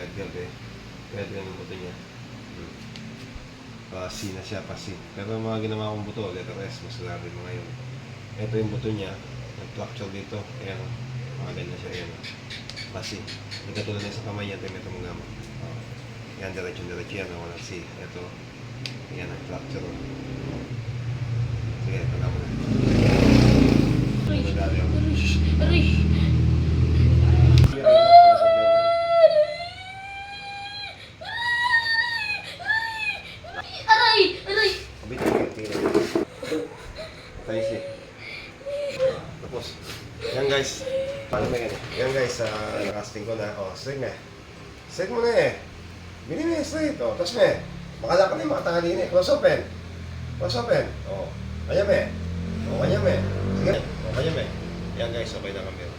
Edgar eh. Kaya ito yung buto niya. C na siya, pasi. Pero mga ginawa kong buto, letter S, mas lari mo ngayon. Ito yung buto niya, nag-fracture dito. Ayan, mga ganyan siya, ayan. Pasi. Hindi katulad na sa kamay niya, ito yung mga gamot. Yan, diretso yan, walang C. Ito, yan, nag-fracture. Sige, ito naman. Aray! Tayo siya. Tapos, yan guys. Paano ba yan? Yan guys, nakasting ko na. Straight na. Straight mo na eh. Bili na straight. Tapos na eh. Makalakad na yung makatangali na eh. Close open. Close open. Kanyam eh. Kanyam eh. Sige. Kanyam eh. Yan guys, okay na kami.